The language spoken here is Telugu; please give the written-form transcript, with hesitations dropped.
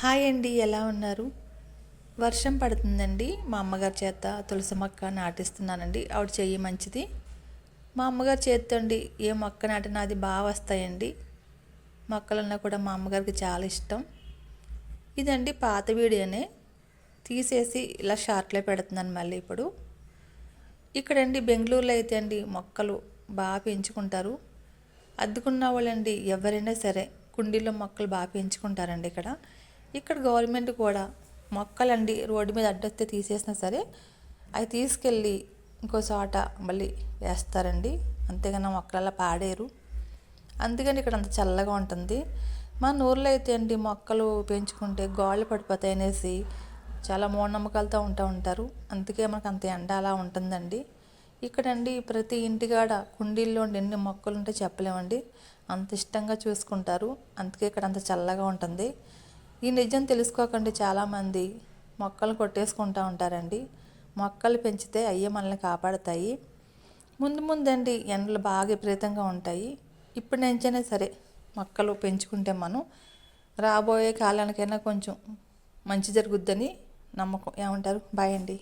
హాయ్ అండి, ఎలా ఉన్నారు? వర్షం పడుతుందండి. మా అమ్మగారి చేత తులసి మొక్క నాటిస్తున్నానండి. ఆవిడ చెయ్యి మంచిది. మా అమ్మగారి చేతితో అండి ఏ మొక్క నాటినా అది బాగా వస్తాయండి. మొక్కలన్నా కూడా మా అమ్మగారికి చాలా ఇష్టం. ఇదండి పాత వీడియోనే తీసేసి ఇలా షార్ట్లో పెడుతున్నాను మళ్ళీ ఇప్పుడు. ఇక్కడండి బెంగళూరులో అయితే అండి మొక్కలు బాగా పెంచుకుంటారు. అద్దుకున్న వాళ్ళండి ఎవరైనా సరే కుండీలో మొక్కలు బాగా పెంచుకుంటారండి ఇక్కడ. ఇక్కడ గవర్నమెంట్ కూడా మొక్కలండి రోడ్డు మీద అడ్డొస్తే తీసేసినా సరే అవి తీసుకెళ్ళి ఇంకో చోట మళ్ళీ వేస్తారండి. అంతేగాని మొక్కలలా పాడేరు. అందుకని ఇక్కడ అంత చల్లగా ఉంటుంది. మన ఊర్లో అయితే అండి మొక్కలు పెంచుకుంటే గోళ్ళు పడిపోతాయి అనేసి చాలా మూఢనమ్మకాలతో ఉంటారు. అందుకే మనకు అంత ఎండ అలా ఉంటుందండి. ఇక్కడండి ప్రతి ఇంటికాడ కుండీల్లో ఎన్ని మొక్కలు ఉంటే చెప్పలేమండి. అంత ఇష్టంగా చూసుకుంటారు. అందుకే ఇక్కడ అంత చల్లగా ఉంటుంది. ఈ నిజం తెలుసుకోకండి చాలామంది మొక్కలు కొట్టేసుకుంటూ ఉంటారండి. మొక్కలు పెంచితే అయ్యే మనల్ని కాపాడుతాయి. ముందండి ఎండలు బాగా విపరీతంగా ఉంటాయి. ఇప్పుడు నుంచైనా సరే మొక్కలు పెంచుకుంటే మనం రాబోయే కాలానికైనా కొంచెం మంచి జరుగుద్దని నమ్మకం. ఏమంటారు? బాయ్ అండి.